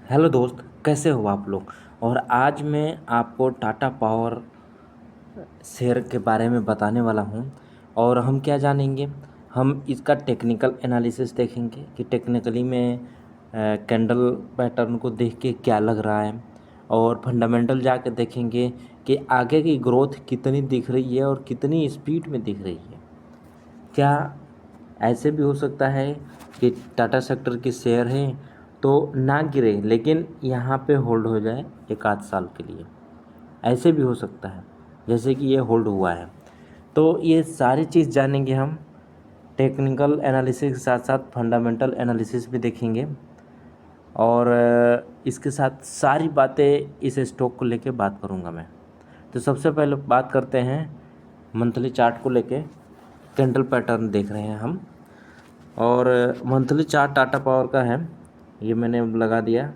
Hello दोस्त, कैसे हो आप लोग। और आज मैं आपको टाटा पावर शेयर के बारे में बताने वाला हूँ। और हम क्या जानेंगे, हम इसका टेक्निकल एनालिसिस देखेंगे कि टेक्निकली में कैंडल पैटर्न को देख के क्या लग रहा है। और फंडामेंटल जाके देखेंगे कि आगे की ग्रोथ कितनी दिख रही है और कितनी स्पीड में दिख रही है। क्या ऐसे भी हो सकता है कि टाटा सेक्टर की शेयर है तो ना गिरे लेकिन यहाँ पे होल्ड हो जाए एक आध साल के लिए, ऐसे भी हो सकता है जैसे कि ये होल्ड हुआ है। तो ये सारी चीज़ जानेंगे हम। टेक्निकल एनालिसिस के साथ साथ फंडामेंटल एनालिसिस भी देखेंगे और इसके साथ सारी बातें इस स्टॉक को लेके बात करूँगा मैं। तो सबसे पहले बात करते हैं मंथली चार्ट को लेके। कैंडल पैटर्न देख रहे हैं हम और मंथली चार्ट टाटा पावर का है, ये मैंने लगा दिया।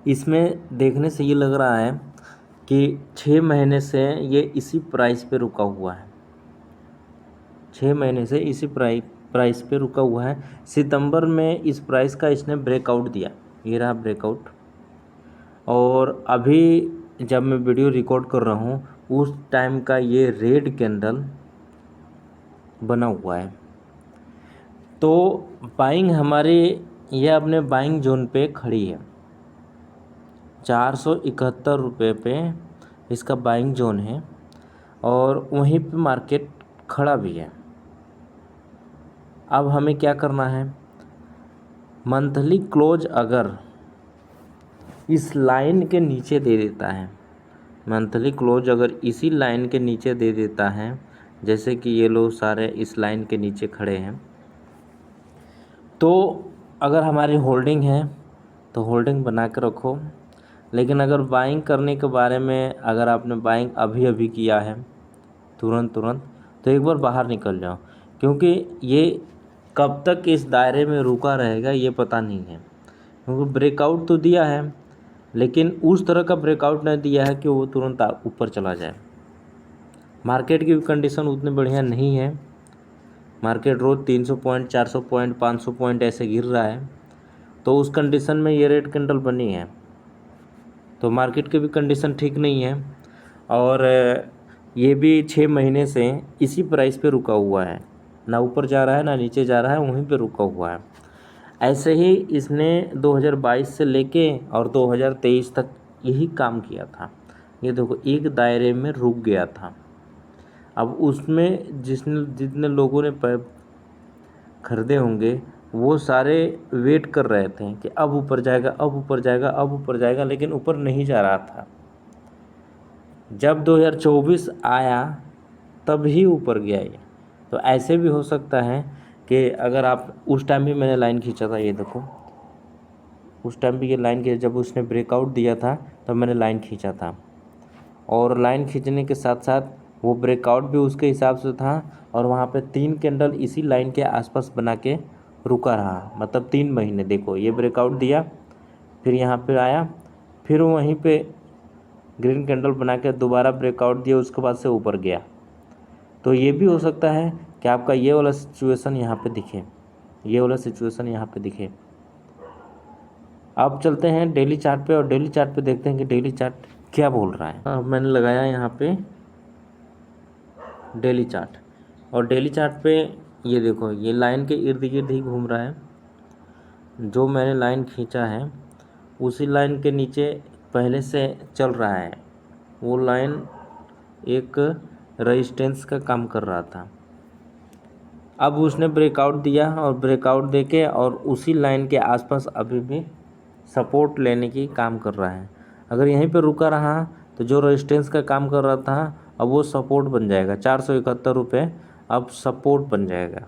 इसमें देखने से ये लग रहा है कि 6 महीने से ये इसी प्राइस पे रुका हुआ है। 6 महीने से इसी प्राइस पे रुका हुआ है। सितंबर में इस प्राइस का इसने ब्रेकआउट दिया, ये रहा ब्रेकआउट। और अभी जब मैं वीडियो रिकॉर्ड कर रहा हूँ उस टाइम का ये रेड कैंडल बना हुआ है। तो बाइंग हमारे ये अपने बाइंग जोन पे खड़ी है। 471 रुपये पे इसका बाइंग जोन है और वहीं पे मार्केट खड़ा भी है। अब हमें क्या करना है, मंथली क्लोज अगर इस लाइन के नीचे दे देता है, मंथली क्लोज अगर इसी लाइन के नीचे दे देता है, जैसे कि ये लोग सारे इस लाइन के नीचे खड़े हैं, तो अगर हमारी होल्डिंग है तो होल्डिंग बना के रखो। लेकिन अगर बाइंग करने के बारे में, अगर आपने बाइंग अभी अभी किया है तुरंत तो एक बार बाहर निकल जाओ, क्योंकि ये कब तक इस दायरे में रुका रहेगा ये पता नहीं है। क्योंकि ब्रेकआउट तो दिया है लेकिन उस तरह का ब्रेकआउट नहीं दिया है कि वो तुरंत ऊपर चला जाए। मार्केट की कंडीशन उतनी बढ़िया नहीं है। मार्केट रोज़ 300 पॉइंट, 400 पॉइंट, 500 पॉइंट ऐसे गिर रहा है। तो उस कंडीशन में ये रेड कैंडल बनी है, तो मार्केट की भी कंडीशन ठीक नहीं है। और ये भी 6 महीने से इसी प्राइस पे रुका हुआ है, ना ऊपर जा रहा है ना नीचे जा रहा है, वहीं पे रुका हुआ है। ऐसे ही इसने 2022 से लेके और 2023 तक यही काम किया था। ये देखो एक दायरे में रुक गया था। अब उसमें जितने लोगों ने खरीदे होंगे वो सारे वेट कर रहे थे कि अब ऊपर जाएगा, अब ऊपर जाएगा, अब ऊपर जाएगा, लेकिन ऊपर नहीं जा रहा था। जब 2024 आया तब ही ऊपर गया ये। तो ऐसे भी हो सकता है कि अगर आप उस टाइम भी मैंने लाइन खींचा था, ये देखो उस टाइम भी ये लाइन के जब उसने ब्रेकआउट दिया था तब मैंने लाइन खींचा था। और लाइन खींचने के साथ साथ वो ब्रेकआउट भी उसके हिसाब से था और वहाँ पे 3 कैंडल इसी लाइन के आसपास बना के रुका रहा, मतलब 3 महीने। देखो ये ब्रेकआउट दिया, फिर यहाँ पे आया, फिर वहीं पे ग्रीन कैंडल बना के दोबारा ब्रेकआउट दिया, उसके बाद से ऊपर गया। तो ये भी हो सकता है कि आपका ये वाला सिचुएशन यहाँ पे दिखे, ये वाला सिचुएशन यहाँ पे दिखे। अब चलते हैं डेली चार्ट पे और डेली चार्ट पे देखते हैं कि डेली चार्ट क्या बोल रहा है। अब मैंने लगाया यहाँ पे डेली चार्ट और डेली चार्ट पे ये देखो ये लाइन के इर्द गिर्द ही घूम रहा है। जो मैंने लाइन खींचा है उसी लाइन के नीचे पहले से चल रहा है। वो लाइन एक रेजिस्टेंस का काम कर रहा था। अब उसने ब्रेकआउट दिया और ब्रेकआउट देके और उसी लाइन के आसपास अभी भी सपोर्ट लेने की काम कर रहा है। अगर यहीं पे रुका रहा तो जो रेजिस्टेंस का काम कर रहा था अब वो सपोर्ट बन जाएगा। 471 रुपये अब सपोर्ट बन जाएगा।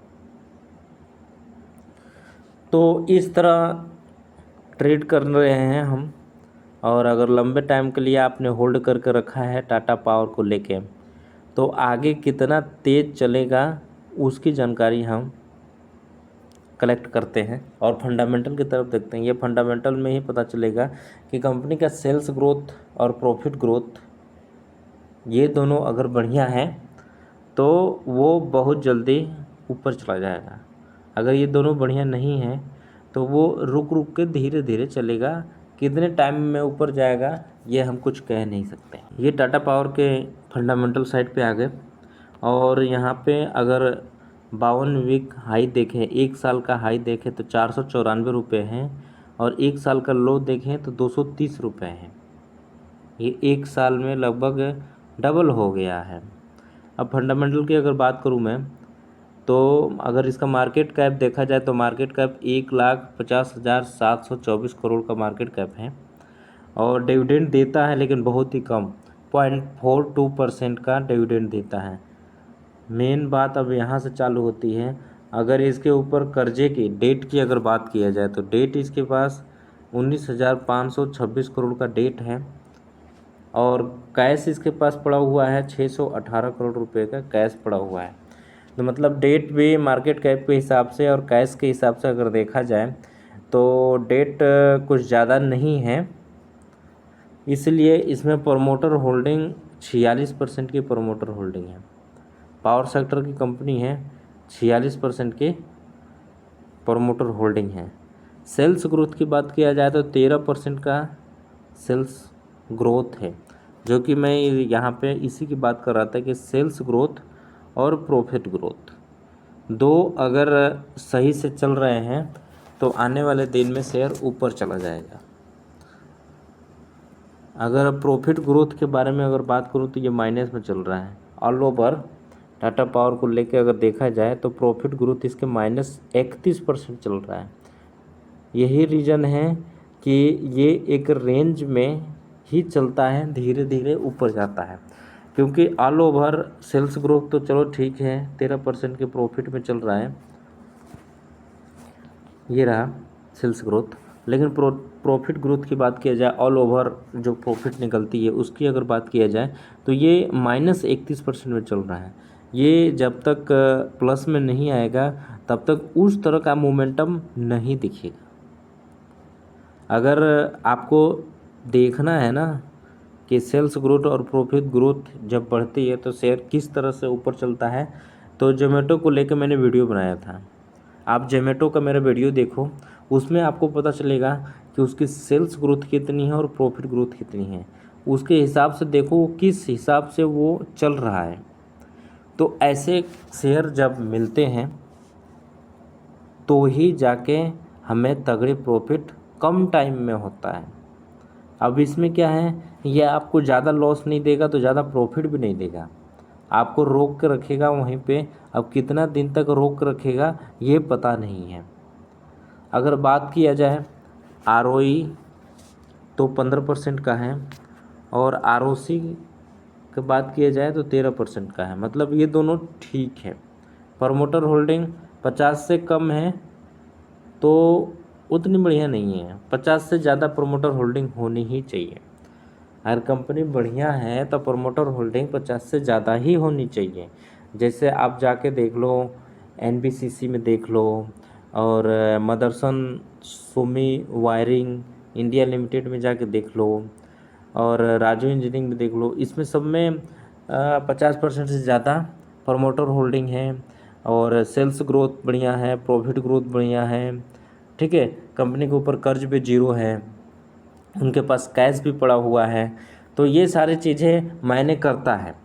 तो इस तरह ट्रेड कर रहे हैं हम। और अगर लंबे टाइम के लिए आपने होल्ड करके रखा है टाटा पावर को लेके, तो आगे कितना तेज़ चलेगा उसकी जानकारी हम कलेक्ट करते हैं और फंडामेंटल की तरफ देखते हैं। ये फंडामेंटल में ही पता चलेगा कि कंपनी का सेल्स ग्रोथ और प्रॉफिट ग्रोथ ये दोनों अगर बढ़िया है तो वो बहुत जल्दी ऊपर चला जाएगा। अगर ये दोनों बढ़िया नहीं है तो वो रुक रुक के धीरे धीरे चलेगा। कितने टाइम में ऊपर जाएगा ये हम कुछ कह नहीं सकते। ये टाटा पावर के फंडामेंटल साइड पे आ गए। और यहाँ पे अगर 52 वीक हाई देखें, एक साल का हाई देखें तो 494 रुपये हैं, और एक साल का लो देखें तो 230 रुपये हैं। ये एक साल में लगभग डबल हो गया है। अब फंडामेंटल की अगर बात करूँ मैं, तो अगर इसका मार्केट कैप देखा जाए तो मार्केट कैप 1,50,724 करोड़ का मार्केट कैप है, और डिविडेंड देता है लेकिन बहुत ही कम, 0.42% का डिविडेंड देता है। मेन बात अब यहाँ से चालू होती है, अगर इसके ऊपर कर्जे की डेट की अगर बात किया जाए तो डेट इसके पास 19,526 करोड़ का डेट है, और कैश इसके पास पड़ा हुआ है 618 करोड़ रुपए का कैश पड़ा हुआ है। तो मतलब डेट भी मार्केट कैप के हिसाब से और कैश के हिसाब से अगर देखा जाए तो डेट कुछ ज़्यादा नहीं है, इसलिए इसमें प्रमोटर होल्डिंग 46% की प्रमोटर होल्डिंग है। पावर सेक्टर की कंपनी है, 46% की प्रमोटर होल्डिंग है। सेल्स ग्रोथ की बात किया जाए तो 13% का सेल्स ग्रोथ है, जो कि मैं यहाँ पे इसी की बात कर रहा था कि सेल्स ग्रोथ और प्रॉफिट ग्रोथ दो अगर सही से चल रहे हैं तो आने वाले दिन में शेयर ऊपर चला जाएगा। अगर प्रॉफिट ग्रोथ के बारे में अगर बात करूँ तो ये माइनस में चल रहा है। ऑल ओवर टाटा पावर को लेकर अगर देखा जाए तो प्रॉफिट ग्रोथ इसके -31% चल रहा है। यही रीज़न है कि ये एक रेंज में ही चलता है, धीरे धीरे ऊपर जाता है, क्योंकि ऑल ओवर सेल्स ग्रोथ तो चलो ठीक है 13% के प्रॉफिट में चल रहा है, ये रहा सेल्स ग्रोथ। लेकिन प्रॉफिट ग्रोथ की बात किया जाए, ऑल ओवर जो प्रॉफिट निकलती है उसकी अगर बात किया जाए तो ये -31% में चल रहा है। ये जब तक प्लस में नहीं आएगा तब तक उस तरह का मोमेंटम नहीं दिखेगा। अगर आपको देखना है ना कि सेल्स ग्रोथ और प्रॉफिट ग्रोथ जब बढ़ती है तो शेयर किस तरह से ऊपर चलता है, तो जोमेटो को लेकर मैंने वीडियो बनाया था। आप जोमेटो का मेरा वीडियो देखो, उसमें आपको पता चलेगा कि उसकी सेल्स ग्रोथ कितनी है और प्रॉफिट ग्रोथ कितनी है। उसके हिसाब से देखो वो किस हिसाब से वो चल रहा है। तो ऐसे शेयर जब मिलते हैं तो ही जाके हमें तगड़े प्रॉफिट कम टाइम में होता है। अब इसमें क्या है, ये आपको ज़्यादा लॉस नहीं देगा तो ज़्यादा प्रॉफिट भी नहीं देगा, आपको रोक के रखेगा वहीं पे। अब कितना दिन तक रोक के रखेगा ये पता नहीं है। अगर बात किया जाए आरओई तो 15% का है, और आरओसी की बात किया जाए तो 13% का है, मतलब ये दोनों ठीक है। प्रमोटर होल्डिंग 50 से कम है तो उतनी बढ़िया नहीं है, 50 से ज़्यादा प्रमोटर होल्डिंग होनी ही चाहिए। अगर कंपनी बढ़िया है तो प्रमोटर होल्डिंग 50 से ज़्यादा ही होनी चाहिए। जैसे आप जाके देख लो, एनबीसीसी में देख लो, और Motherson Sumi wiring India limited में जाके देख लो, और राजू इंजीनियरिंग में देख लो, इसमें सब में 50% से ज़्यादा प्रमोटर होल्डिंग है, और सेल्स ग्रोथ बढ़िया है, प्रॉफिट ग्रोथ बढ़िया है, ठीक है। कंपनी के ऊपर कर्ज भी जीरो है, उनके पास कैश भी पड़ा हुआ है। तो ये सारी चीज़ें मायने करता है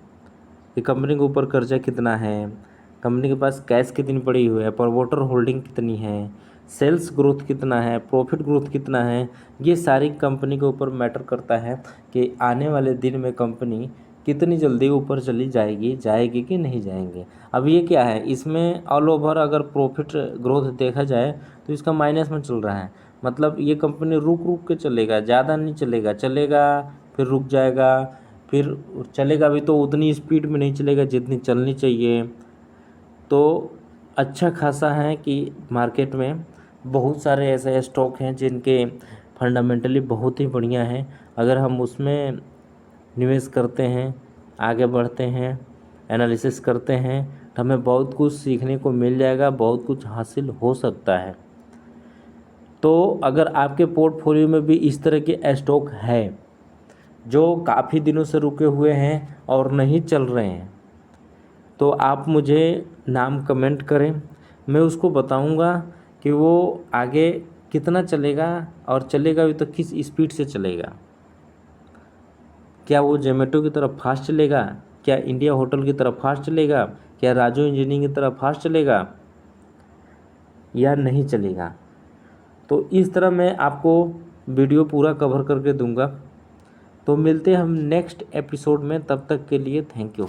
कि कंपनी के ऊपर कर्जा कितना है, कंपनी के पास कैश कितनी पड़ी हुई है, प्रमोटर होल्डिंग कितनी है, सेल्स ग्रोथ कितना है, प्रॉफिट ग्रोथ कितना है। ये सारी कंपनी के ऊपर मैटर करता है कि आने वाले दिन में कंपनी कितनी जल्दी ऊपर चली जाएगी कि नहीं जाएंगे। अब ये क्या है, इसमें ऑल ओवर अगर प्रॉफिट ग्रोथ देखा जाए तो इसका माइनस में चल रहा है, मतलब ये कंपनी रुक रुक के चलेगा, ज़्यादा नहीं चलेगा, चलेगा फिर रुक जाएगा, फिर चलेगा भी तो उतनी स्पीड में नहीं चलेगा जितनी चलनी चाहिए। तो अच्छा खासा है कि मार्केट में बहुत सारे ऐसे स्टॉक हैं जिनके फंडामेंटली बहुत ही बढ़िया हैं। अगर हम उसमें निवेश करते हैं, आगे बढ़ते हैं, एनालिसिस करते हैं तो हमें बहुत कुछ सीखने को मिल जाएगा, बहुत कुछ हासिल हो सकता है। तो अगर आपके पोर्टफोलियो में भी इस तरह के स्टॉक है जो काफ़ी दिनों से रुके हुए हैं और नहीं चल रहे हैं, तो आप मुझे नाम कमेंट करें, मैं उसको बताऊंगा कि वो आगे कितना चलेगा, और चलेगा भी तो किस स्पीड से चलेगा। क्या वो जोमेटो की तरफ फास्ट चलेगा, क्या इंडिया होटल की तरफ फास्ट चलेगा, क्या राजू इंजीनियरिंग की तरफ फास्ट चलेगा या नहीं चलेगा। तो इस तरह मैं आपको वीडियो पूरा कवर करके दूंगा। तो मिलते हैं हम नेक्स्ट एपिसोड में, तब तक के लिए थैंक यू।